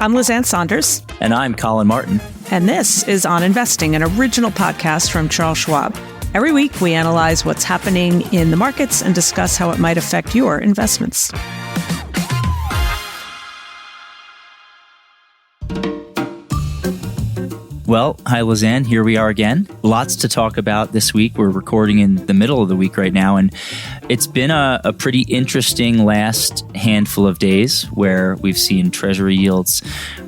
I'm Lizanne Sonders. And I'm Collin Martin. And this is On Investing, an original podcast from Charles Schwab. Every week, we analyze what's happening in the markets and discuss how it might affect your investments. Well, hi, Lizanne. Here we are again. Lots to talk about this week. We're recording in the middle of the week right now, and it's been a pretty interesting last handful of days where we've seen Treasury yields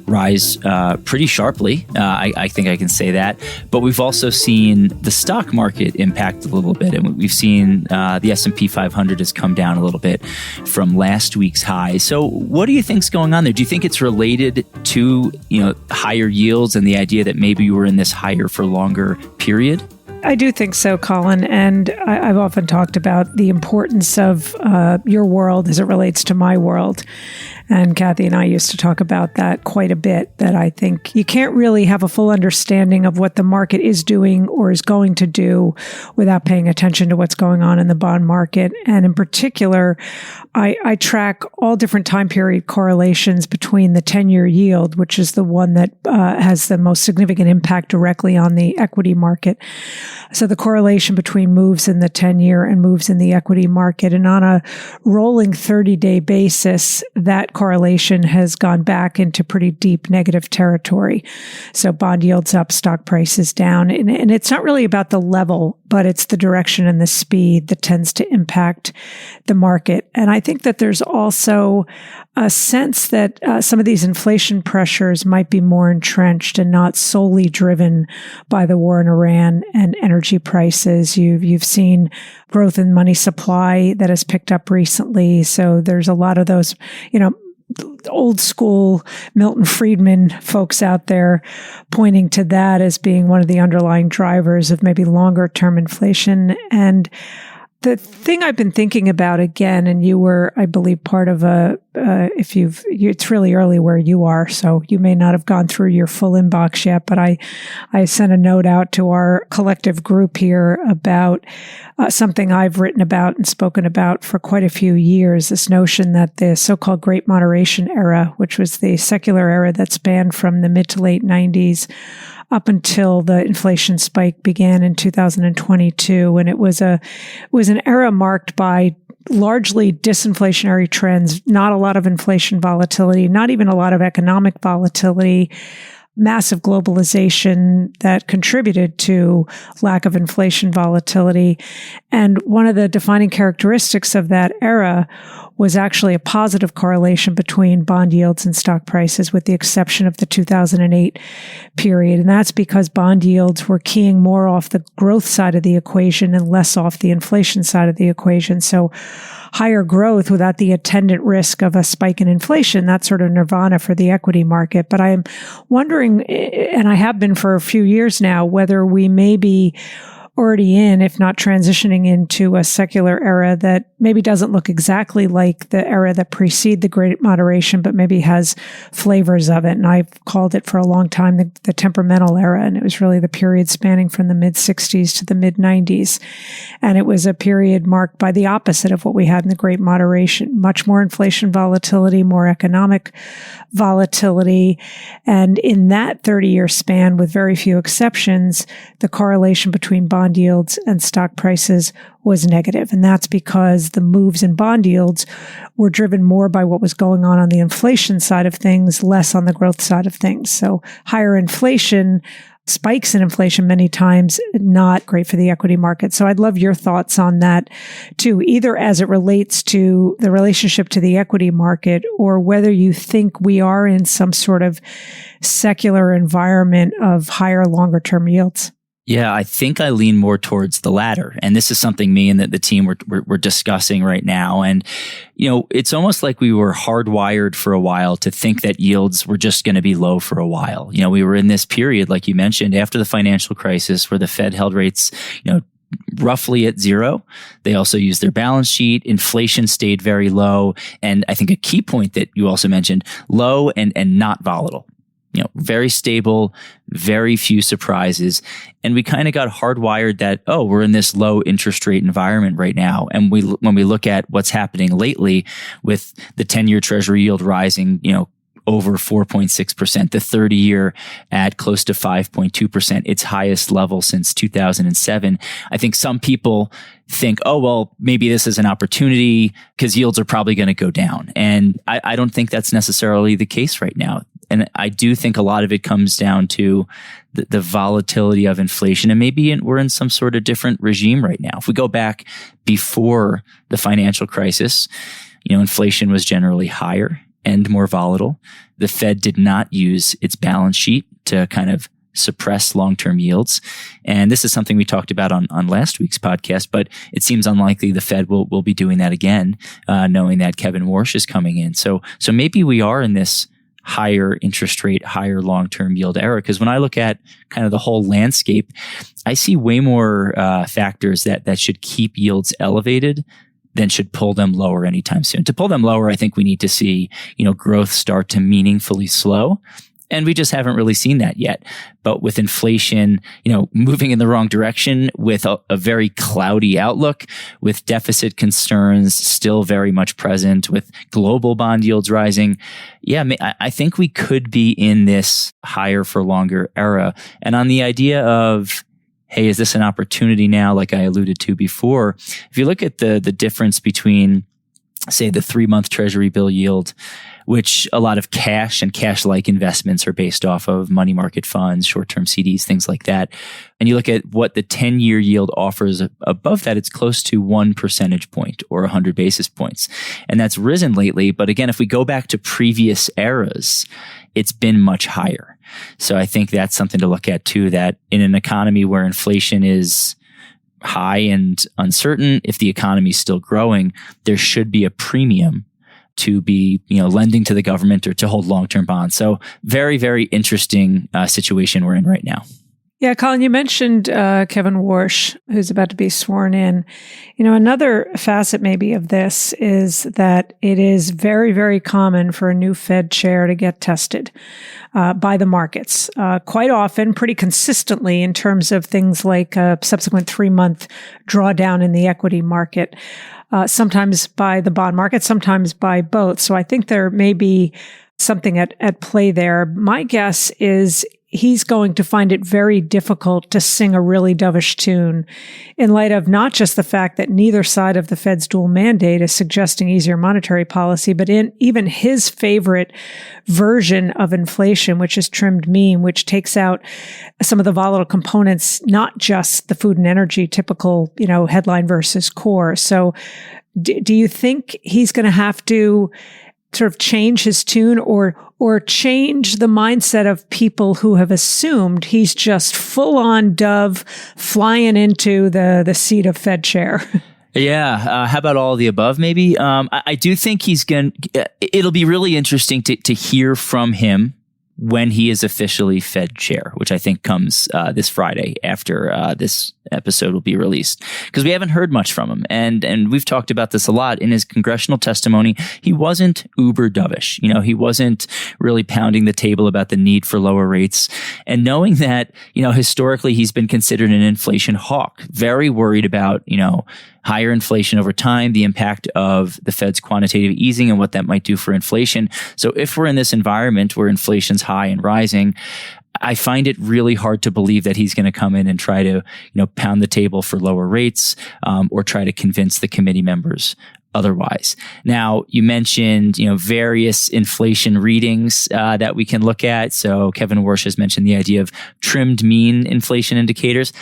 rise pretty sharply. I think I can say that. But we've also seen the stock market impact a little bit, and we've seen the S&P 500 has come down a little bit from last week's high. So what do you think's going on there? Do you think it's related to higher yields and the idea that maybe you were in this higher for longer period? I do think so, Collin. And I've often talked about the importance of your world as it relates to my world. And Kathy and I used to talk about that quite a bit, that I think you can't really have a full understanding of what the market is doing or is going to do without paying attention to what's going on in the bond market. And in particular, I track all different time period correlations between the 10-year yield, which is the one that has the most significant impact directly on the equity market. So the correlation between moves in the 10-year and moves in the equity market. And on a rolling 30-day basis, that correlation has gone back into pretty deep negative territory. So bond yields up, stock prices down. And it's not really about the level, but it's the direction and the speed that tends to impact the market. And I think that there's also a sense that some of these inflation pressures might be more entrenched and not solely driven by the war in Iran and energy prices. You've seen growth in money supply that has picked up recently. So there's a lot of those, old school Milton Friedman folks out there pointing to that as being one of the underlying drivers of maybe longer term inflation. And the thing I've been thinking about again, and you were, I believe, part of it's really early where you are, so you may not have gone through your full inbox yet, but I sent a note out to our collective group here about something I've written about and spoken about for quite a few years, this notion that the so-called Great Moderation era, which was the secular era that spanned from the mid to late 90s up until the inflation spike began in 2022. And it was an era marked by largely disinflationary trends, not a lot of inflation volatility, not even a lot of economic volatility, massive globalization that contributed to lack of inflation volatility. And one of the defining characteristics of that era was actually a positive correlation between bond yields and stock prices, with the exception of the 2008 period. And that's because bond yields were keying more off the growth side of the equation and less off the inflation side of the equation. So higher growth without the attendant risk of a spike in inflation, that's sort of nirvana for the equity market. But I'm wondering, and I have been for a few years now, whether we may be already in, if not transitioning into, a secular era that maybe doesn't look exactly like the era that preceded the Great Moderation, but maybe has flavors of it. And I've called it for a long time the temperamental era. And it was really the period spanning from the mid-60s to the mid-90s. And it was a period marked by the opposite of what we had in the Great Moderation: much more inflation volatility, more economic volatility. And in that 30-year span, with very few exceptions, the correlation between bond yields and stock prices was negative. And that's because the moves in bond yields were driven more by what was going on the inflation side of things, less on the growth side of things. So higher inflation, spikes in inflation many times, not great for the equity market. So I'd love your thoughts on that too, either as it relates to the relationship to the equity market, or whether you think we are in some sort of secular environment of higher, longer term yields. Yeah, I think I lean more towards the latter. And this is something me and the team we're discussing right now. And, it's almost like we were hardwired for a while to think that yields were just going to be low for a while. We were in this period, like you mentioned, after the financial crisis, where the Fed held rates, roughly at zero. They also used their balance sheet. Inflation stayed very low. And I think a key point that you also mentioned, low and not volatile. Very stable, very few surprises. And we kind of got hardwired that, we're in this low interest rate environment right now. And when we look at what's happening lately with the 10-year Treasury yield rising, over 4.6%, the 30-year at close to 5.2%, its highest level since 2007. I think some people think, oh, well, maybe this is an opportunity because yields are probably going to go down. And I don't think that's necessarily the case right now. And I do think a lot of it comes down to the volatility of inflation. And maybe we're in some sort of different regime right now. If we go back before the financial crisis, inflation was generally higher and more volatile. The Fed did not use its balance sheet to kind of suppress long-term yields. And this is something we talked about on last week's podcast, but it seems unlikely the Fed will be doing that again, knowing that Kevin Worsh is coming in. So maybe we are in this higher interest rate, higher long-term yield era. Because when I look at kind of the whole landscape, I see way more factors that should keep yields elevated than should pull them lower anytime soon. To pull them lower, I think we need to see, growth start to meaningfully slow. And we just haven't really seen that yet. But with inflation, moving in the wrong direction, with a very cloudy outlook, with deficit concerns still very much present, with global bond yields rising, I think we could be in this higher for longer era. And on the idea of, hey, is this an opportunity now, like I alluded to before? If you look at the difference between, say, the 3-month Treasury bill yield, which a lot of cash and cash-like investments are based off of, money market funds, short-term CDs, things like that. And you look at what the 10-year yield offers above that, it's close to 1 percentage point or 100 basis points. And that's risen lately. But again, if we go back to previous eras, it's been much higher. So I think that's something to look at too, that in an economy where inflation is high and uncertain, if the economy is still growing, there should be a premium to be, lending to the government or to hold long-term bonds. So very, very interesting situation we're in right now. Yeah, Collin, you mentioned Kevin Worsh, who's about to be sworn in. Another facet maybe of this is that it is very, very common for a new Fed chair to get tested by the markets quite often, pretty consistently in terms of things like a subsequent 3-month drawdown in the equity market, sometimes by the bond market, sometimes by both. So I think there may be something at play there. My guess is he's going to find it very difficult to sing a really dovish tune in light of not just the fact that neither side of the Fed's dual mandate is suggesting easier monetary policy, but in even his favorite version of inflation, which is trimmed mean, which takes out some of the volatile components, not just the food and energy typical, headline versus core. So do you think he's going to have to sort of change his tune or change the mindset of people who have assumed he's just full on dove flying into the seat of Fed chair? Yeah. How about all of the above, maybe? I do think it'll be really interesting to hear from him when he is officially Fed chair, which I think comes this Friday after this episode will be released, because we haven't heard much from him. And we've talked about this a lot. In his congressional testimony, he wasn't uber dovish. He wasn't really pounding the table about the need for lower rates. And knowing that, historically he's been considered an inflation hawk, very worried about, higher inflation over time, the impact of the Fed's quantitative easing and what that might do for inflation. So if we're in this environment where inflation's high and rising, I find it really hard to believe that he's going to come in and try to, pound the table for lower rates, or try to convince the committee members otherwise. Now, you mentioned, various inflation readings that we can look at. So Kevin Worsh has mentioned the idea of trimmed mean inflation indicators.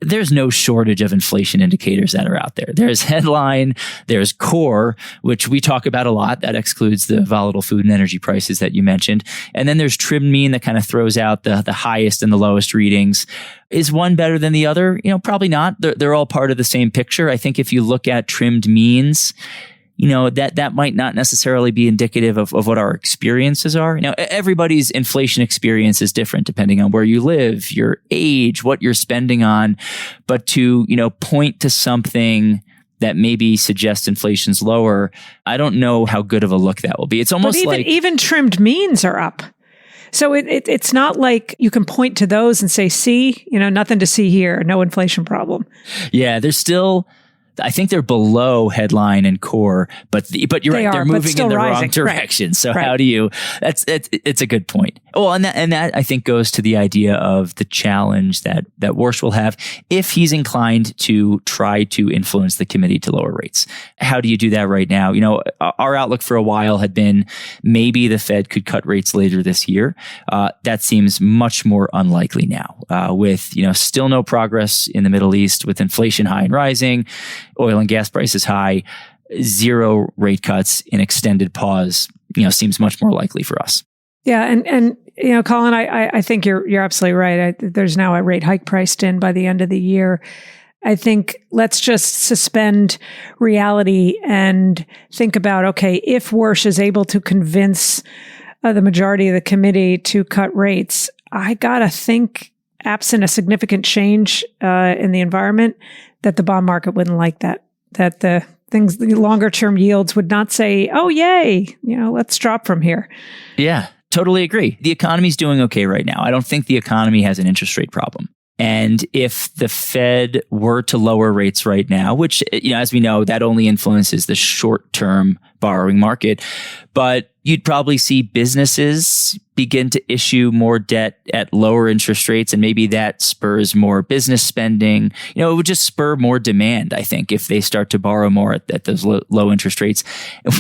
There's no shortage of inflation indicators that are out there. There's headline, there's core, which we talk about a lot. That excludes the volatile food and energy prices that you mentioned. And then there's trimmed mean that kind of throws out the highest and the lowest readings. Is one better than the other? Probably not. They're all part of the same picture. I think if you look at trimmed means, that might not necessarily be indicative of what our experiences are. Everybody's inflation experience is different depending on where you live, your age, what you're spending on. But to, point to something that maybe suggests inflation's lower, I don't know how good of a look that will be. It's almost even trimmed means are up. So it's not like you can point to those and say, see, nothing to see here, no inflation problem. Yeah, there's still I think they're below headline and core, but you're right. They're moving in the rising. wrong direction. Right. So right. How do you? It's a good point. Well, and that I think goes to the idea of the challenge that Worsh will have if he's inclined to try to influence the committee to lower rates. How do you do that right now? Our outlook for a while had been maybe the Fed could cut rates later this year. That seems much more unlikely now. With still no progress in the Middle East, with inflation high and rising, oil and gas prices high, zero rate cuts, an extended pause, seems much more likely for us. Yeah, and Collin, I think you're absolutely right. There's now a rate hike priced in by the end of the year. I think let's just suspend reality and think about, okay, if Worsh is able to convince the majority of the committee to cut rates, I gotta think, absent a significant change in the environment, that the bond market wouldn't like that. That the longer term yields would not say, "Oh, yay, let's drop from here." Yeah, totally agree. The economy's doing okay right now. I don't think the economy has an interest rate problem. And if the Fed were to lower rates right now, which, as we know, that only influences the short-term borrowing market, but you'd probably see businesses begin to issue more debt at lower interest rates, and maybe that spurs more business spending. It would just spur more demand, I think, if they start to borrow more at those low interest rates,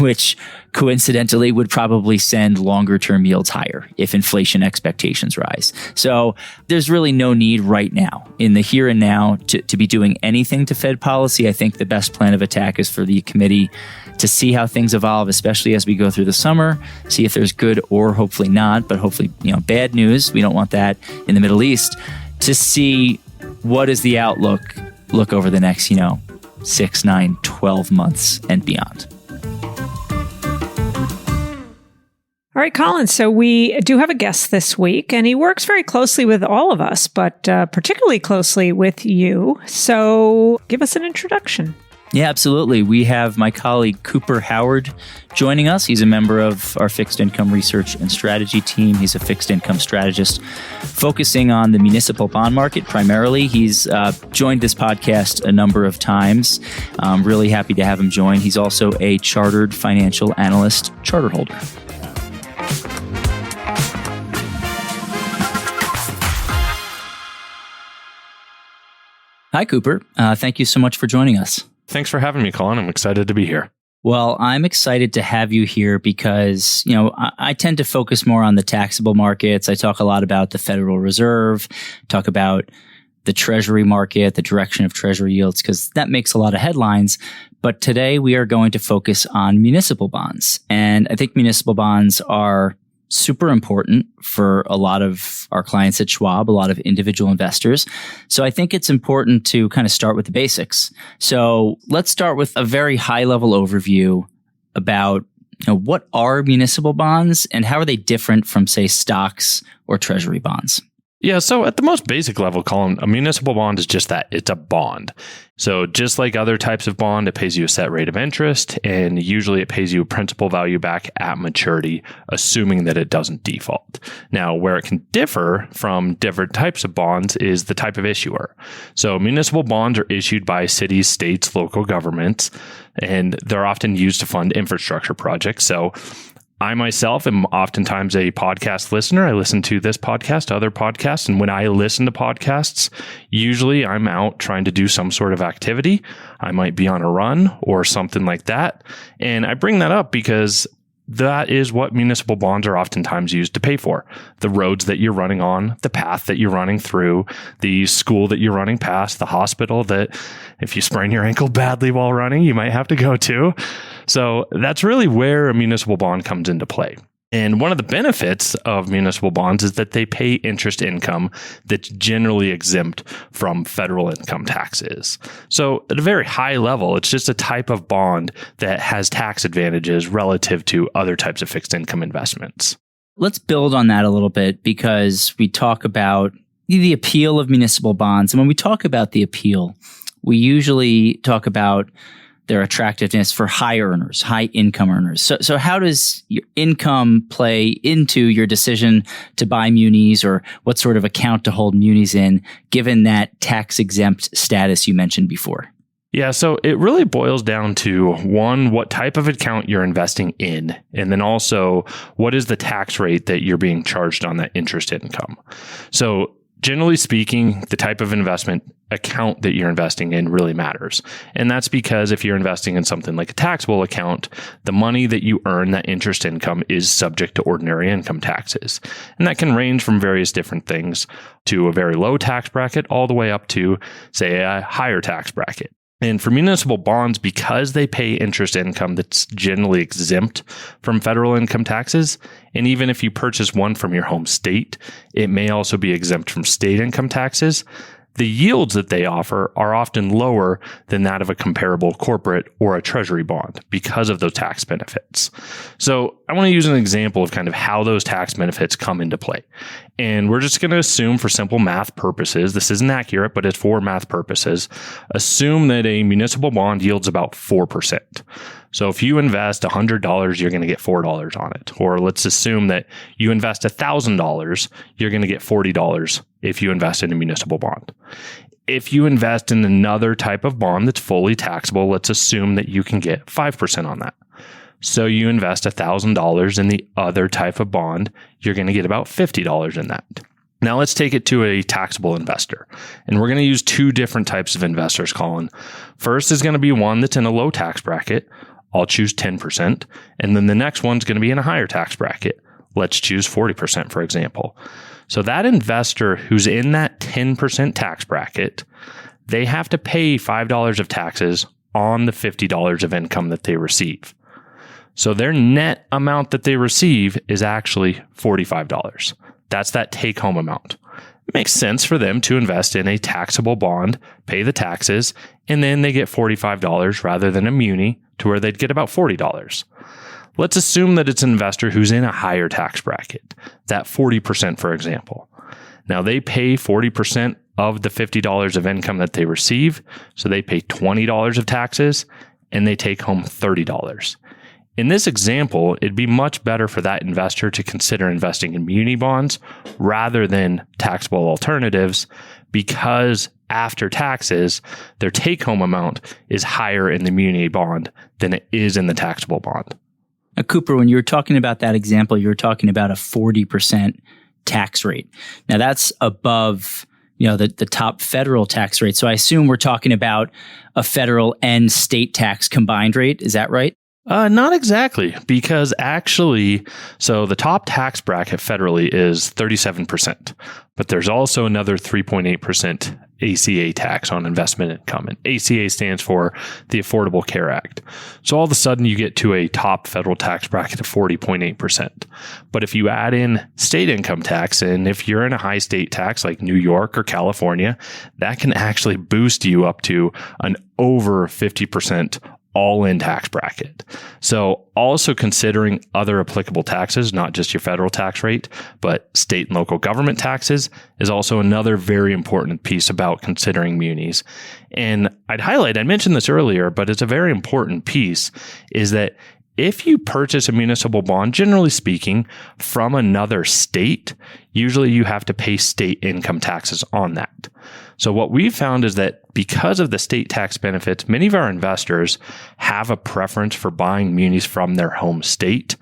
which coincidentally would probably send longer term yields higher if inflation expectations rise. So there's really no need right now, in the here and now, to be doing anything to Fed policy. I think the best plan of attack is for the committee to see how things evolve, especially as we go through the summer, see if there's good or hopefully not, but hopefully, bad news. We don't want that in the Middle East, to see what is the outlook over the next, 6, 9, 12 months and beyond. All right, Collin. So we do have a guest this week, and he works very closely with all of us, but particularly closely with you. So give us an introduction. Yeah, absolutely. We have my colleague Cooper Howard joining us. He's a member of our fixed income research and strategy team. He's a fixed income strategist focusing on the municipal bond market primarily. He's joined this podcast a number of times. I'm really happy to have him join. He's also a chartered financial analyst charter holder. Hi, Cooper. Thank you so much for joining us. Thanks for having me, Collin. I'm excited to be here. Well, I'm excited to have you here because, I tend to focus more on the taxable markets. I talk a lot about the Federal Reserve, talk about the Treasury market, the direction of Treasury yields, because that makes a lot of headlines. But today we are going to focus on municipal bonds. And I think municipal bonds are super important for a lot of our clients at Schwab, a lot of individual investors. So I think it's important to kind of start with the basics. So let's start with a very high level overview about what are municipal bonds and how are they different from, say, stocks or treasury bonds? Yeah, so at the most basic level, Collin, a municipal bond is just that. It's a bond. So just like other types of bond, it pays you a set rate of interest, and usually it pays you a principal value back at maturity, assuming that it doesn't default. Now, where it can differ from different types of bonds is the type of issuer. So municipal bonds are issued by cities, states, local governments, and they're often used to fund infrastructure projects. So I myself am oftentimes a podcast listener. I listen to this podcast, other podcasts, and when I listen to podcasts, usually I'm out trying to do some sort of activity. I might be on a run or something like that. And I bring that up because that is what municipal bonds are oftentimes used to pay for. The roads that you're running on, the path that you're running through, the school that you're running past, the hospital that if you sprain your ankle badly while running, you might have to go to. So that's really where a municipal bond comes into play. And one of the benefits of municipal bonds is that they pay interest income that's generally exempt from federal income taxes. So at a very high level, it's just a type of bond that has tax advantages relative to other types of fixed income investments. Let's build on that a little bit because we talk about the appeal of municipal bonds. And when we talk about the appeal, we usually talk about their attractiveness for high earners, high income earners. So how does your income play into your decision to buy munis, or what sort of account to hold munis in, given that tax exempt status you mentioned before? Yeah, so it really boils down to one, what type of account you're investing in, and then also what is the tax rate that you're being charged on that interest income. So generally speaking, the type of investment account that you're investing in really matters. And that's because if you're investing in something like a taxable account, the money that you earn, that interest income, is subject to ordinary income taxes. And that can range from various different things to a very low tax bracket all the way up to, say, a higher tax bracket. And for municipal bonds, because they pay interest income that's generally exempt from federal income taxes, and even if you purchase one from your home state, it may also be exempt from state income taxes. The yields that they offer are often lower than that of a comparable corporate or a treasury bond because of those tax benefits. So I want to use an example of kind of how those tax benefits come into play. And we're just going to assume for simple math purposes, this isn't accurate, but it's for math purposes, assume that a municipal bond yields about 4%. So if you invest $100, you're going to get $4 on it. Or let's assume that you invest $1,000, you're going to get $40 if you invest in a municipal bond. If you invest in another type of bond that's fully taxable, let's assume that you can get 5% on that. So you invest $1,000 in the other type of bond, you're going to get about $50 in that. Now let's take it to a taxable investor. And we're going to use two different types of investors, Collin. First is going to be one that's in a low tax bracket. I'll choose 10%. And then the next one's going to be in a higher tax bracket. Let's choose 40%, for example. So that investor who's in that 10% tax bracket, they have to pay $5 of taxes on the $50 of income that they receive. So their net amount that they receive is actually $45. That's that take-home amount. It makes sense for them to invest in a taxable bond, pay the taxes, and then they get $45 rather than a muni to where they'd get about $40. Let's assume that it's an investor who's in a higher tax bracket, that 40%, for example. Now they pay 40% of the $50 of income that they receive, so they pay $20 of taxes, and they take home $30. In this example, it'd be much better for that investor to consider investing in muni bonds rather than taxable alternatives because after taxes, their take-home amount is higher in the muni bond than it is in the taxable bond. Now, Cooper, when you were talking about that example, you were talking about a 40% tax rate. Now, that's above the top federal tax rate. So I assume we're talking about a federal and state tax combined rate. Is that right? Not exactly, because actually, so the top tax bracket federally is 37%, but there's also another 3.8% ACA tax on investment income. And ACA stands for the Affordable Care Act. So all of a sudden you get to a top federal tax bracket of 40.8%. But if you add in state income tax, and if you're in a high state tax like New York or California, that can actually boost you up to an over 50% all-in tax bracket. So also considering other applicable taxes, not just your federal tax rate, but state and local government taxes is also another very important piece about considering munis. And I mentioned this earlier, but it's a very important piece, is that if you purchase a municipal bond, generally speaking, from another state, usually you have to pay state income taxes on that. So what we've found is that because of the state tax benefits, many of our investors have a preference for buying munis from their home state.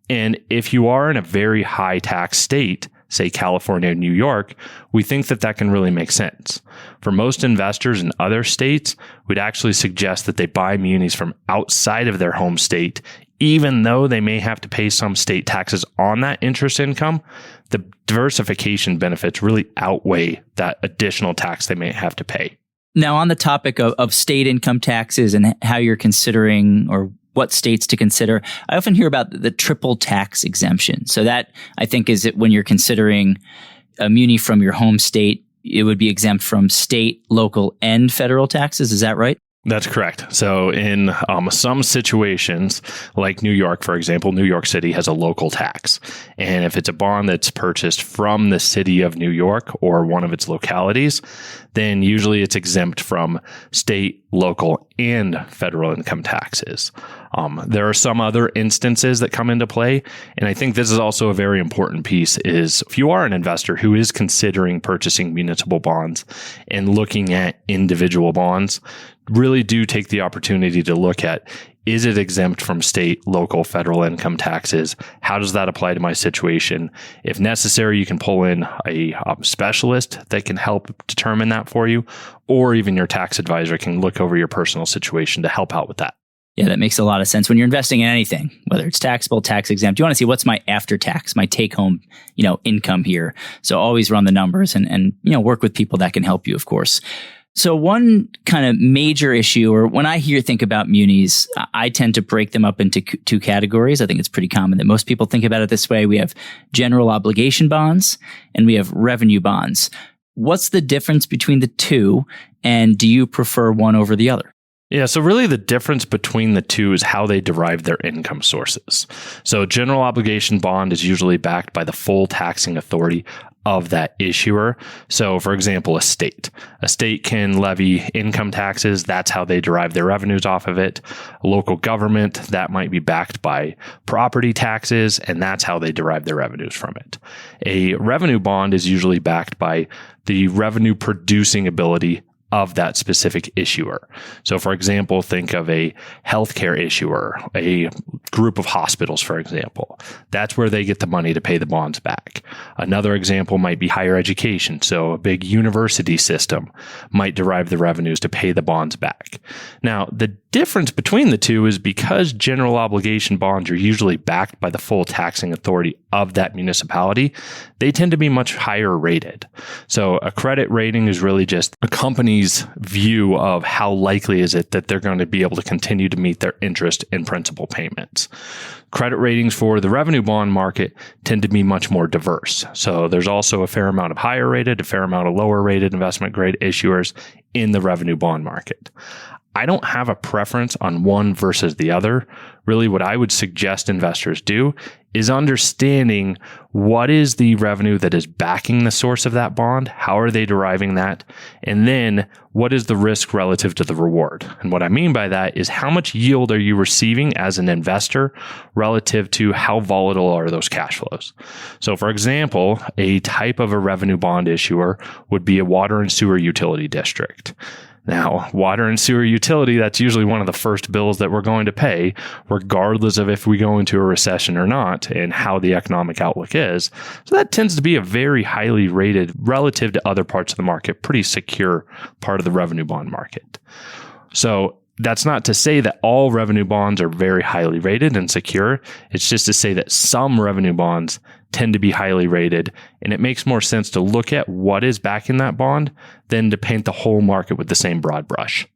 And if you are in a very high tax state, say California or New York, we think that that can really make sense. For most investors in other states, we'd actually suggest that they buy munis from outside of their home state, even though they may have to pay some state taxes on that interest income. The diversification benefits really outweigh that additional tax they may have to pay. Now, on the topic of state income taxes and how you're considering or what states to consider, I often hear about the triple tax exemption. So that, I think, is it when you're considering a muni from your home state, it would be exempt from state, local, and federal taxes. Is that right? That's correct. So in some situations, like New York, for example, New York City has a local tax. And if it's a bond that's purchased from the city of New York or one of its localities, then usually it's exempt from state, local, and federal income taxes. There are some other instances that come into play. And I think this is also a very important piece is if you are an investor who is considering purchasing municipal bonds and looking at individual bonds, really do take the opportunity to look at, is it exempt from state, local, federal income taxes? How does that apply to my situation? If necessary, you can pull in a specialist that can help determine that for you, or even your tax advisor can look over your personal situation to help out with that. Yeah, that makes a lot of sense. When you're investing in anything, whether it's taxable, tax exempt, you want to see what's my after tax, my take home, income here. So always run the numbers and work with people that can help you, of course. So one kind of major issue, or when I think about munis, I tend to break them up into two categories. I think it's pretty common that most people think about it this way. We have general obligation bonds and we have revenue bonds. What's the difference between the two? And do you prefer one over the other? Yeah, so really the difference between the two is how they derive their income sources. So general obligation bond is usually backed by the full taxing authority of that issuer. So for example, a state can levy income taxes. That's how they derive their revenues off of it. A local government, that might be backed by property taxes, and that's how they derive their revenues from it. A revenue bond is usually backed by the revenue producing ability of that specific issuer. So for example, think of a healthcare issuer, a group of hospitals, for example. That's where they get the money to pay the bonds back. Another example might be higher education. So a big university system might derive the revenues to pay the bonds back. Now, the difference between the two is because general obligation bonds are usually backed by the full taxing authority of that municipality, they tend to be much higher rated. So a credit rating is really just a company's view of how likely is it that they're going to be able to continue to meet their interest and principal payments. Credit ratings for the revenue bond market tend to be much more diverse. So there's also a fair amount of higher rated, a fair amount of lower rated investment grade issuers in the revenue bond market. I don't have a preference on one versus the other. Really, what I would suggest investors do is understanding what is the revenue that is backing the source of that bond, how are they deriving that, and then what is the risk relative to the reward. And what I mean by that is how much yield are you receiving as an investor relative to how volatile are those cash flows. So for example, a type of a revenue bond issuer would be a water and sewer utility district. Now, water and sewer utility, that's usually one of the first bills that we're going to pay, regardless of if we go into a recession or not and how the economic outlook is. So that tends to be a very highly rated, relative to other parts of the market, pretty secure part of the revenue bond market. So that's not to say that all revenue bonds are very highly rated and secure. It's just to say that some revenue bonds tend to be highly rated, and it makes more sense to look at what is backing that bond than to paint the whole market with the same broad brush.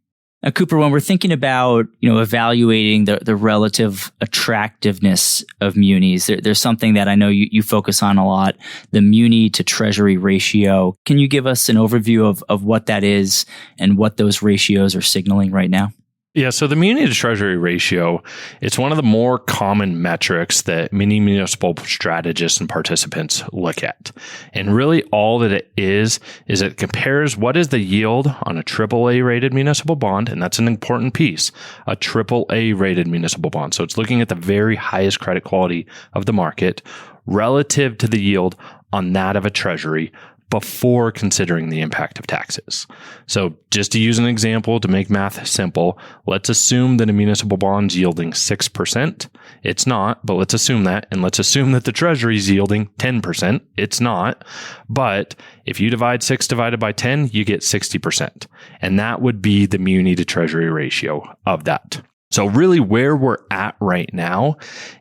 Now, Cooper, when we're thinking about evaluating the relative attractiveness of munis, there's something that I know you focus on a lot, the muni-to-Treasury ratio. Can you give us an overview of what that is and what those ratios are signaling right now? Yeah, so the muni-to-Treasury ratio, it's one of the more common metrics that many municipal strategists and participants look at. And really all that it is it compares what is the yield on a AAA rated municipal bond, and that's an important piece, a AAA rated municipal bond. So it's looking at the very highest credit quality of the market relative to the yield on that of a treasury before considering the impact of taxes. So just to use an example to make math simple, let's assume that a municipal bond's yielding 6%. It's not, but let's assume that. And let's assume that the treasury is yielding 10%. It's not. But if you divide 6 divided by 10, you get 60%. And that would be the muni-to-Treasury ratio of that. So really where we're at right now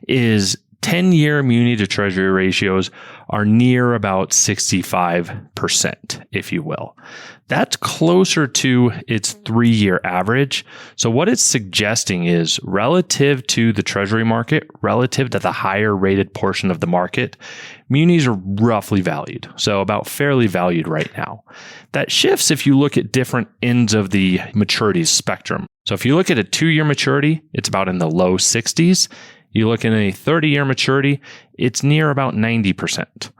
is 10-year muni-to-Treasury ratios are near about 65%, if you will. That's closer to its 3-year average. So what it's suggesting is relative to the Treasury market, relative to the higher rated portion of the market, munis are roughly valued. So about fairly valued right now. That shifts if you look at different ends of the maturities spectrum. So if you look at a 2-year maturity, it's about in the low 60s. You look at a 30-year maturity, it's near about 90%.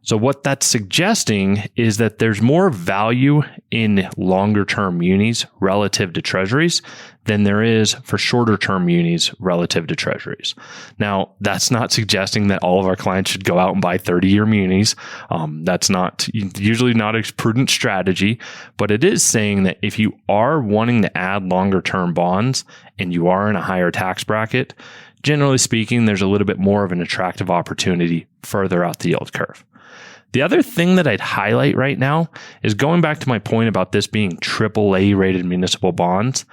So what that's suggesting is that there's more value in longer term munis relative to treasuries than there is for shorter term munis relative to treasuries. Now, that's not suggesting that all of our clients should go out and buy 30-year munis. That's usually not a prudent strategy, but it is saying that if you are wanting to add longer term bonds and you are in a higher tax bracket, generally speaking, there's a little bit more of an attractive opportunity further out the yield curve. The other thing that I'd highlight right now is going back to my point about this being AAA rated municipal bonds,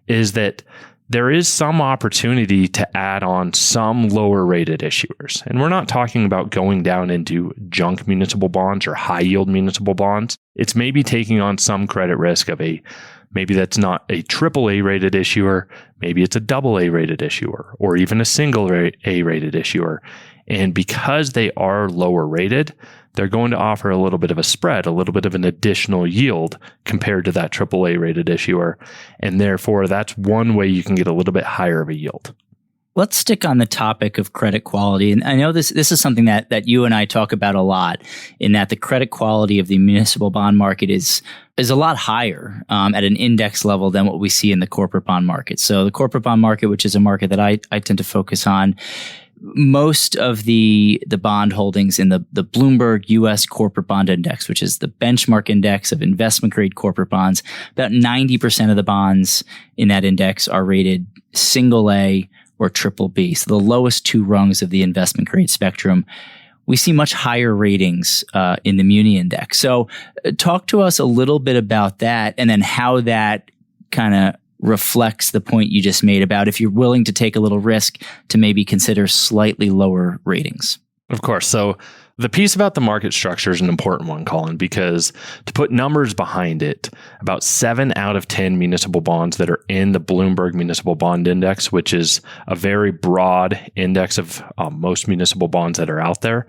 is that there is some opportunity to add on some lower rated issuers. And we're not talking about going down into junk municipal bonds or high yield municipal bonds. It's maybe taking on some credit risk of maybe that's not a AAA rated issuer, maybe it's a AA rated issuer, or even a single A rated issuer. And because they are lower rated, they're going to offer a little bit of a spread, a little bit of an additional yield compared to that AAA rated issuer. And therefore, that's one way you can get a little bit higher of a yield. Let's stick on the topic of credit quality. And I know this is something that you and I talk about a lot, in that the credit quality of the municipal bond market is a lot higher at an index level than what we see in the corporate bond market. So the corporate bond market, which is a market that I tend to focus on, most of the bond holdings in the Bloomberg U.S. Corporate Bond Index, which is the benchmark index of investment grade corporate bonds, about 90% of the bonds in that index are rated single A or triple B. So the lowest two rungs of the investment grade spectrum. We see much higher ratings in the Muni Index. So talk to us a little bit about that, and then how that kind of reflects the point you just made about if you're willing to take a little risk to maybe consider slightly lower ratings. Of course. So the piece about the market structure is an important one, Collin, because to put numbers behind it, about 7 out of 10 municipal bonds that are in the Bloomberg Municipal Bond Index, which is a very broad index of most municipal bonds that are out there,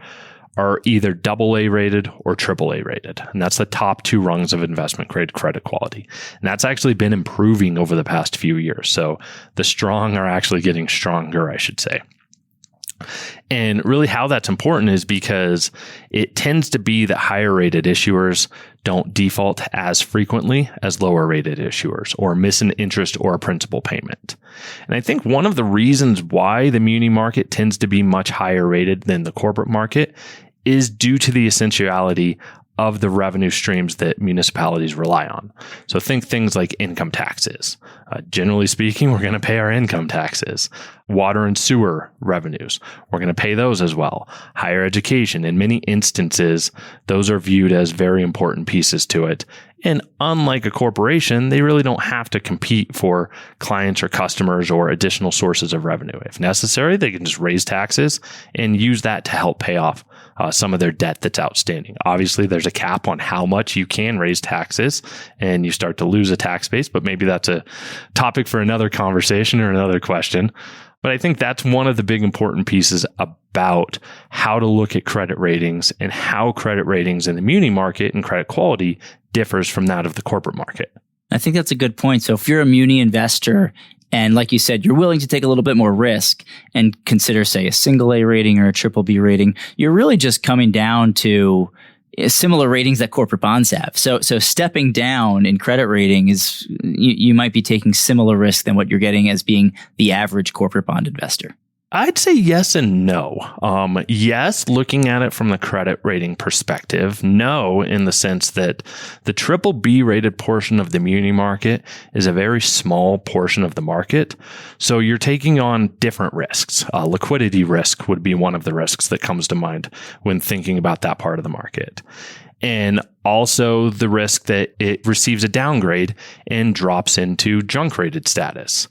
are either AA rated or AAA rated. And that's the top two rungs of investment grade credit quality. And that's actually been improving over the past few years. So the strong are actually getting stronger, I should say. And really how that's important is because it tends to be that higher rated issuers don't default as frequently as lower rated issuers, or miss an interest or a principal payment. And I think one of the reasons why the muni market tends to be much higher rated than the corporate market is due to the essentiality of the revenue streams that municipalities rely on. So think things like income taxes. Generally speaking, we're going to pay our income taxes. Water and sewer revenues, we're going to pay those as well. Higher education, in many instances, those are viewed as very important pieces to it. And unlike a corporation, they really don't have to compete for clients or customers or additional sources of revenue. If necessary, they can just raise taxes and use that to help pay off some of their debt that's outstanding. Obviously, there's a cap on how much you can raise taxes, and you start to lose a tax base, but maybe that's a topic for another conversation or another question. But I think that's one of the big important pieces about how to look at credit ratings and how credit ratings in the muni market and credit quality differs from that of the corporate market. I think that's a good point. So if you're a muni investor, and like you said, you're willing to take a little bit more risk and consider, say, a single A rating or a triple B rating, you're really just coming down to similar ratings that corporate bonds have. So stepping down in credit rating is, you might be taking similar risk than what you're getting as being the average corporate bond investor. I'd say yes and no. Yes, looking at it from the credit rating perspective. No, in the sense that the triple B rated portion of the muni market is a very small portion of the market. So you're taking on different risks. Liquidity risk would be one of the risks that comes to mind when thinking about that part of the market. And also the risk that it receives a downgrade and drops into junk rated status.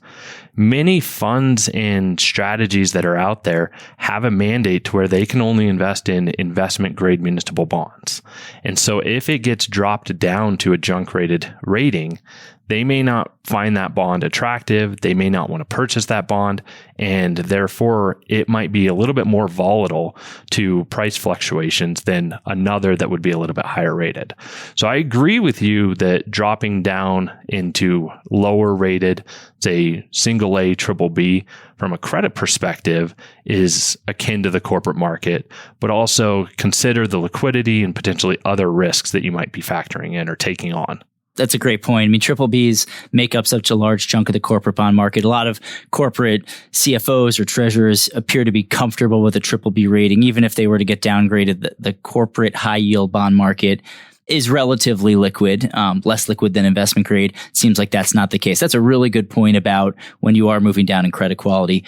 Many funds and strategies that are out there have a mandate to where they can only invest in investment grade municipal bonds. And so if it gets dropped down to a junk rated rating, they may not find that bond attractive. They may not want to purchase that bond. And therefore, it might be a little bit more volatile to price fluctuations than another that would be a little bit higher rated. So I agree with you that dropping down into lower rated, say single A, triple B, from a credit perspective is akin to the corporate market, but also consider the liquidity and potentially other risks that you might be factoring in or taking on. That's a great point. I mean, triple Bs make up such a large chunk of the corporate bond market. A lot of corporate CFOs or treasurers appear to be comfortable with a triple B rating, even if they were to get downgraded. The corporate high yield bond market is relatively liquid, less liquid than investment grade. Seems like that's not the case. That's a really good point about when you are moving down in credit quality.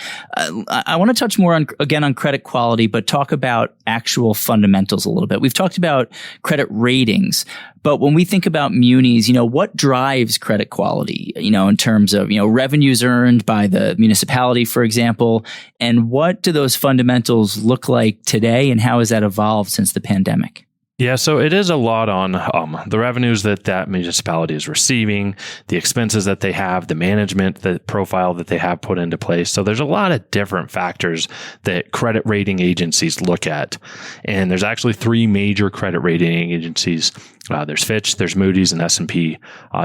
I want to touch more on credit quality, but talk about actual fundamentals a little bit. We've talked about credit ratings, but when we think about munis, what drives credit quality, in terms of, revenues earned by the municipality, for example, and what do those fundamentals look like today and how has that evolved since the pandemic? Yeah, so it is a lot on the revenues that municipality is receiving, the expenses that they have, the management, the profile that they have put into place. So there's a lot of different factors that credit rating agencies look at. And there's actually three major credit rating agencies. There's Fitch, there's Moody's, and S&P.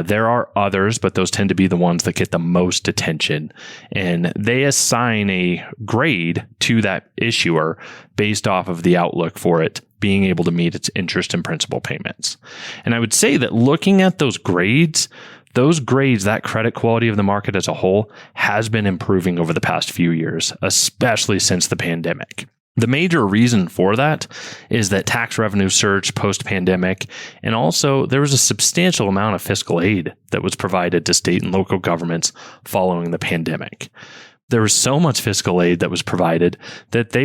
There are others, but those tend to be the ones that get the most attention. And they assign a grade to that issuer based off of the outlook for it being able to meet its interest and principal payments. And I would say that looking at those grades, that credit quality of the market as a whole has been improving over the past few years, especially since the pandemic. The major reason for that is that tax revenue surged post-pandemic, and also there was a substantial amount of fiscal aid that was provided to state and local governments following the pandemic. There was so much fiscal aid that was provided that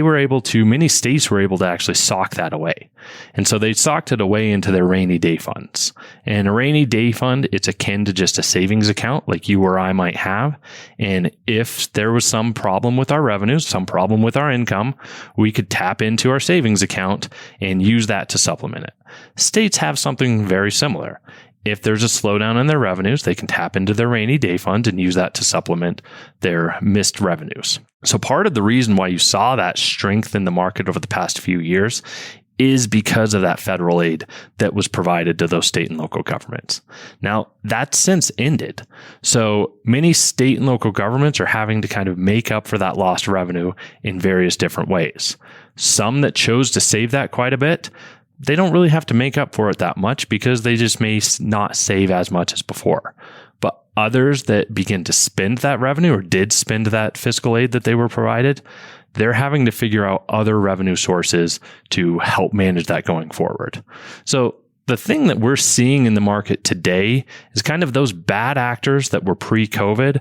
many states were able to actually sock that away. And so they socked it away into their rainy day funds. And a rainy day fund, it's akin to just a savings account like you or I might have. And if there was some problem with our revenues, some problem with our income, we could tap into our savings account and use that to supplement it. States have something very similar. If there's a slowdown in their revenues, they can tap into their rainy day fund and use that to supplement their missed revenues. So part of the reason why you saw that strength in the market over the past few years is because of that federal aid that was provided to those state and local governments. Now, that's since ended. So many state and local governments are having to kind of make up for that lost revenue in various different ways. Some that chose to save that quite a bit, they don't really have to make up for it that much because they just may not save as much as before. But others that begin to spend that revenue or did spend that fiscal aid that they were provided, they're having to figure out other revenue sources to help manage that going forward. So the thing that we're seeing in the market today is kind of those bad actors that were pre-COVID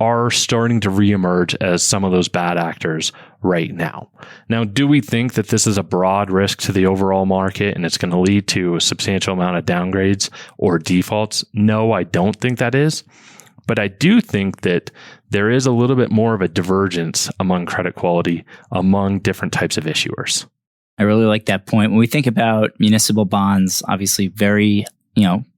are starting to reemerge as some of those bad actors right now. Now, do we think that this is a broad risk to the overall market and it's going to lead to a substantial amount of downgrades or defaults? No, I don't think that is. But I do think that there is a little bit more of a divergence among credit quality among different types of issuers. I really like that point. When we think about municipal bonds, obviously very,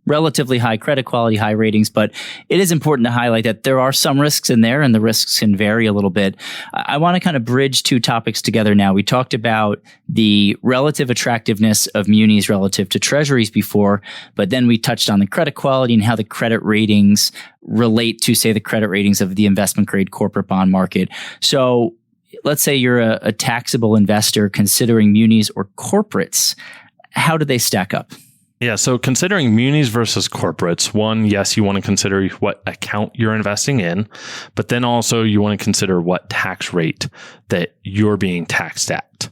relatively high credit quality, high ratings, but it is important to highlight that there are some risks in there and the risks can vary a little bit. I want to kind of bridge two topics together now. We talked about the relative attractiveness of munis relative to treasuries before, but then we touched on the credit quality and how the credit ratings relate to, say, the credit ratings of the investment grade corporate bond market. So let's say you're a taxable investor considering munis or corporates. How do they stack up? Yeah, so considering munis versus corporates, one, yes, you want to consider what account you're investing in, but then also you want to consider what tax rate that you're being taxed at.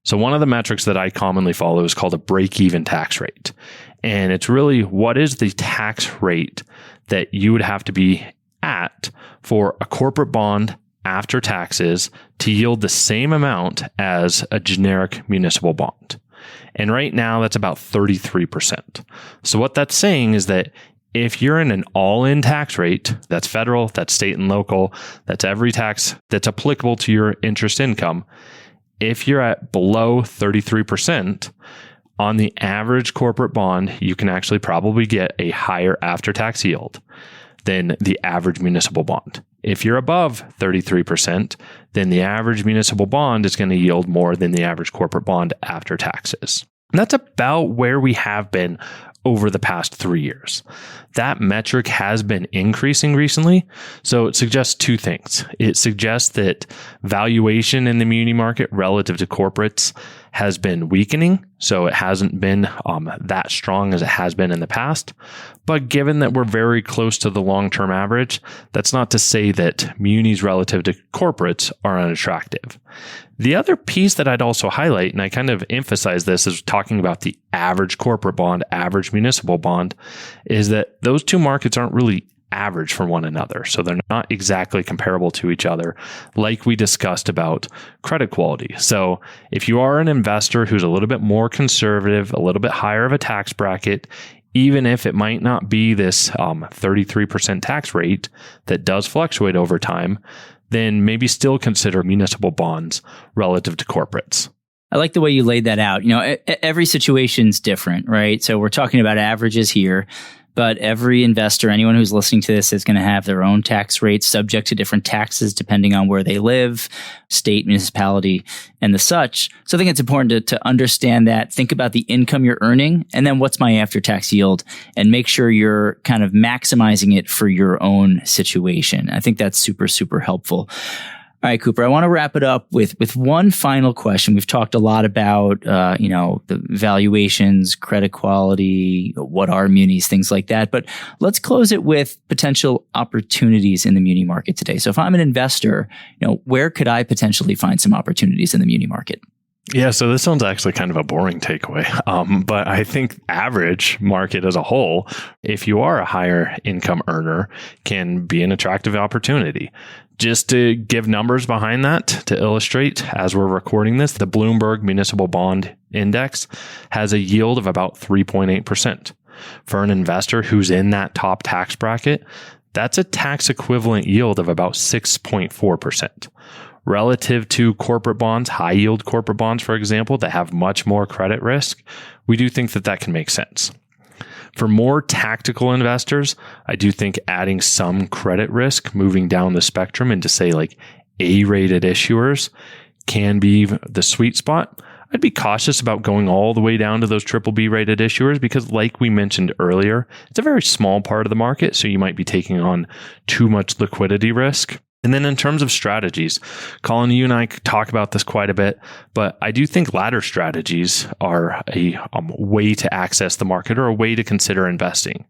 So one of the metrics that I commonly follow is called a break-even tax rate. And it's really what is the tax rate that you would have to be at for a corporate bond after taxes to yield the same amount as a generic municipal bond. And right now, that's about 33%. So what that's saying is that if you're in an all-in tax rate, that's federal, that's state and local, that's every tax that's applicable to your interest income, if you're at below 33%, on the average corporate bond, you can actually probably get a higher after-tax yield. than the average municipal bond. If you're above 33%, then the average municipal bond is going to yield more than the average corporate bond after taxes. And that's about where we have been over the past 3 years. That metric has been increasing recently. So it suggests two things. It suggests that valuation in the muni market relative to corporates has been weakening. So it hasn't been that strong as it has been in the past. But given that we're very close to the long-term average, that's not to say that munis relative to corporates are unattractive. The other piece that I'd also highlight, and I kind of emphasize this as talking about the average corporate bond, average municipal bond, is that those two markets aren't really average for one another. So they're not exactly comparable to each other, like we discussed about credit quality. So if you are an investor who's a little bit more conservative, a little bit higher of a tax bracket, even if it might not be this 33% tax rate that does fluctuate over time, then maybe still consider municipal bonds relative to corporates. I like the way you laid that out. Every situation's different, right? So we're talking about averages here, but every investor, anyone who's listening to this, is going to have their own tax rates subject to different taxes depending on where they live, state, municipality, and the such. So I think it's important to understand that, think about the income you're earning, and then what's my after-tax yield, and make sure you're kind of maximizing it for your own situation. I think that's super, super helpful. All right, Cooper, I want to wrap it up with one final question. We've talked a lot about, the valuations, credit quality, what are munis, things like that. But let's close it with potential opportunities in the muni market today. So if I'm an investor, where could I potentially find some opportunities in the muni market? Yeah, so this one's actually kind of a boring takeaway. But I think average market as a whole, if you are a higher income earner, can be an attractive opportunity. Just to give numbers behind that to illustrate, as we're recording this, the Bloomberg Municipal Bond Index has a yield of about 3.8%. For an investor who's in that top tax bracket, that's a tax equivalent yield of about 6.4%. Relative to corporate bonds, high yield corporate bonds, for example, that have much more credit risk, we do think that can make sense. For more tactical investors, I do think adding some credit risk, moving down the spectrum into, say, like A-rated issuers can be the sweet spot. I'd be cautious about going all the way down to those BBB rated issuers because, like we mentioned earlier, it's a very small part of the market, so you might be taking on too much liquidity risk. And then in terms of strategies, Collin, you and I talk about this quite a bit, but I do think ladder strategies are a way to access the market or a way to consider investing.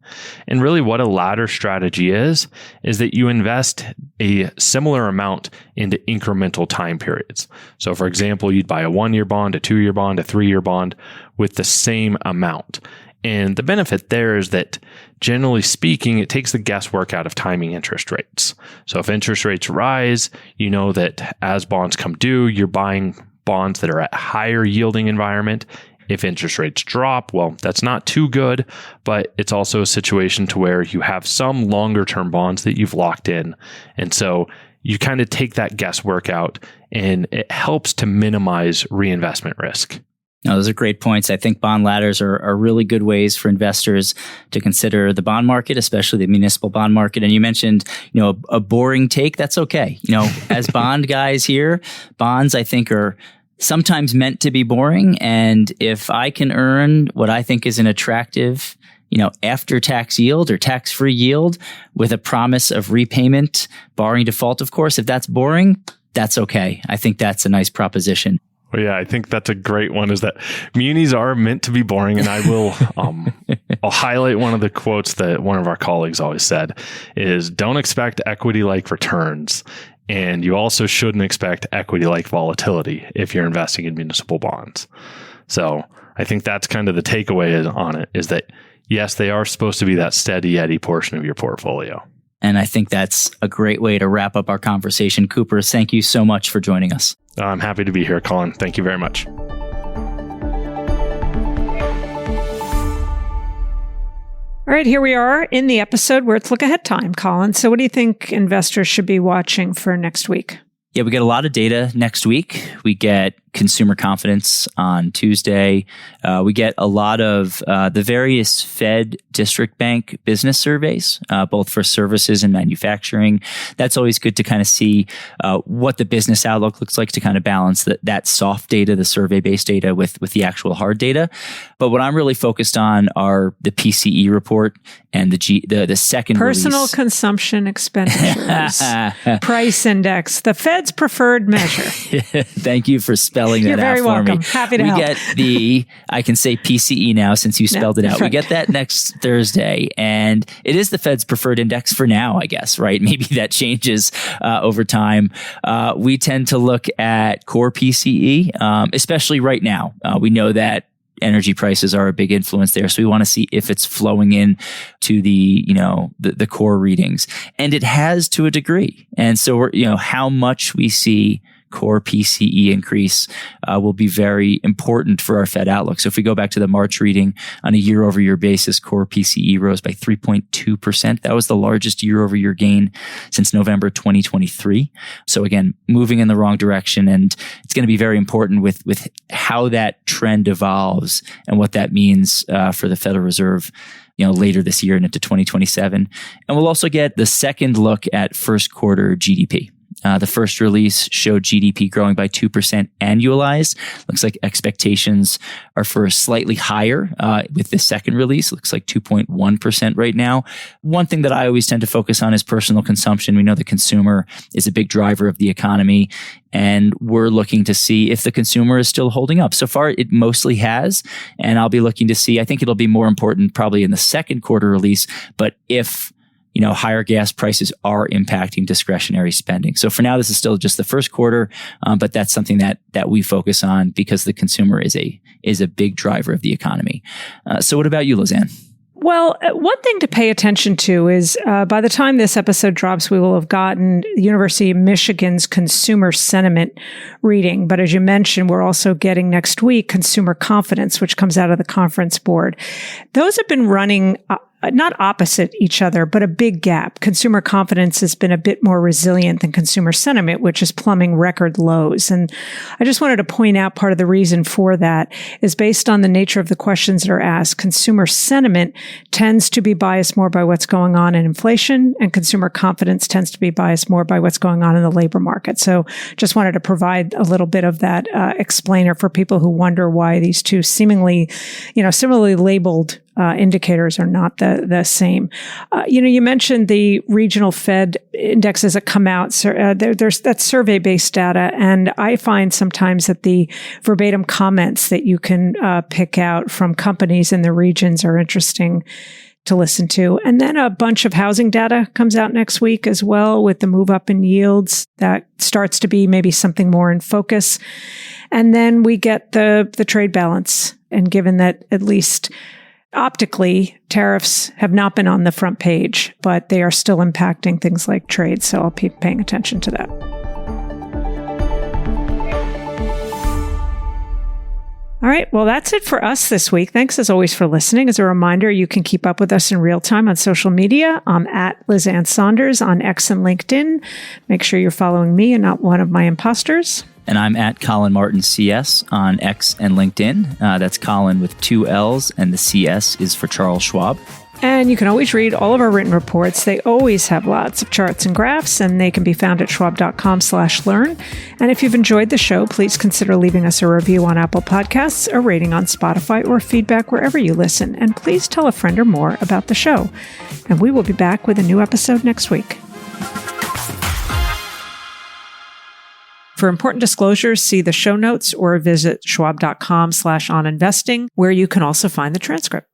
And really what a ladder strategy is that you invest a similar amount into incremental time periods. So for example, you'd buy a 1-year bond, a 2-year bond, a 3-year bond with the same amount. And the benefit there is that, generally speaking, it takes the guesswork out of timing interest rates. So if interest rates rise, you know that as bonds come due, you're buying bonds that are at higher yielding environment. If interest rates drop, well, that's not too good, but it's also a situation to where you have some longer term bonds that you've locked in. And so you kind of take that guesswork out and it helps to minimize reinvestment risk. No, those are great points. I think bond ladders are really good ways for investors to consider the bond market, especially the municipal bond market. And you mentioned, a boring take. That's okay. As bond guys here, bonds, I think, are sometimes meant to be boring. And if I can earn what I think is an attractive, after-tax yield or tax-free yield with a promise of repayment, barring default, of course, if that's boring, that's okay. I think that's a nice proposition. Well, yeah, I think that's a great one, is that munis are meant to be boring. And I will, I'll highlight one of the quotes that one of our colleagues always said is, don't expect equity-like returns. And you also shouldn't expect equity-like volatility if you're investing in municipal bonds. So I think that's kind of the takeaway on it, is that, yes, they are supposed to be that steady Eddie portion of your portfolio. And I think that's a great way to wrap up our conversation. Cooper, thank you so much for joining us. I'm happy to be here, Collin. Thank you very much. All right, here we are in the episode where it's look ahead time, Collin. So what do you think investors should be watching for next week? Yeah, we get a lot of data next week. We get consumer confidence on Tuesday. We get a lot of the various Fed district bank business surveys, both for services and manufacturing. That's always good to kind of see what the business outlook looks like, to kind of balance that soft data, the survey-based data, with the actual hard data. But what I'm really focused on are the PCE report and the second personal release. Consumption expenditures price index, the Fed's preferred measure. Thank you for spelling that You're very out for welcome. me. Happy to we help. get I can say PCE now since you spelled it out. Right. We get that next Thursday, and it is the Fed's preferred index for now, I guess, right? Maybe that changes over time. We tend to look at core PCE, especially right now. We know that energy prices are a big influence there. So we want to see if it's flowing in to the core readings. And it has to a degree. And so how much we see core PCE increase will be very important for our Fed outlook. So if we go back to the March reading on a year-over-year basis, core PCE rose by 3.2%. That was the largest year-over-year gain since November 2023. So again, moving in the wrong direction. And it's going to be very important with how that trend evolves and what that means for the Federal Reserve later this year and into 2027. And we'll also get the second look at first quarter GDP. The first release showed GDP growing by 2% annualized. Looks like expectations are for slightly higher with the second release. Looks like 2.1% right now. One thing that I always tend to focus on is personal consumption. We know the consumer is a big driver of the economy, and we're looking to see if the consumer is still holding up. So far, it mostly has, and I'll be looking to see. I think it'll be more important probably in the second quarter release, but if higher gas prices are impacting discretionary spending. So for now, this is still just the first quarter, but that's something that we focus on because the consumer is a big driver of the economy. So what about you, Lizanne? Well, one thing to pay attention to is by the time this episode drops, we will have gotten the University of Michigan's consumer sentiment reading. But as you mentioned, we're also getting next week consumer confidence, which comes out of the Conference Board. Those have been running not opposite each other, but a big gap. Consumer confidence has been a bit more resilient than consumer sentiment, which is plumbing record lows. And I just wanted to point out part of the reason for that is based on the nature of the questions that are asked. Consumer sentiment tends to be biased more by what's going on in inflation, and consumer confidence tends to be biased more by what's going on in the labor market. So just wanted to provide a little bit of that explainer for people who wonder why these two seemingly, similarly labeled indicators are not the same. You mentioned the regional Fed indexes that come out. So, there's that survey-based data, and I find sometimes that the verbatim comments that you can pick out from companies in the regions are interesting to listen to. And then a bunch of housing data comes out next week as well, with the move up in yields. That starts to be maybe something more in focus. And then we get the trade balance. And given that at least optically, tariffs have not been on the front page, but they are still impacting things like trade. So I'll be paying attention to that. All right. Well, that's it for us this week. Thanks as always for listening. As a reminder, you can keep up with us in real time on social media. I'm at Lizanne Sonders on X and LinkedIn. Make sure you're following me and not one of my imposters. And I'm at Collin Martin CS on X and LinkedIn. That's Collin with 2 L's, and the CS is for Charles Schwab. And you can always read all of our written reports. They always have lots of charts and graphs, and they can be found at schwab.com/learn. And if you've enjoyed the show, please consider leaving us a review on Apple Podcasts, a rating on Spotify, or feedback wherever you listen. And please tell a friend or more about the show. And we will be back with a new episode next week. For important disclosures, see the show notes or visit schwab.com/oninvesting, where you can also find the transcript.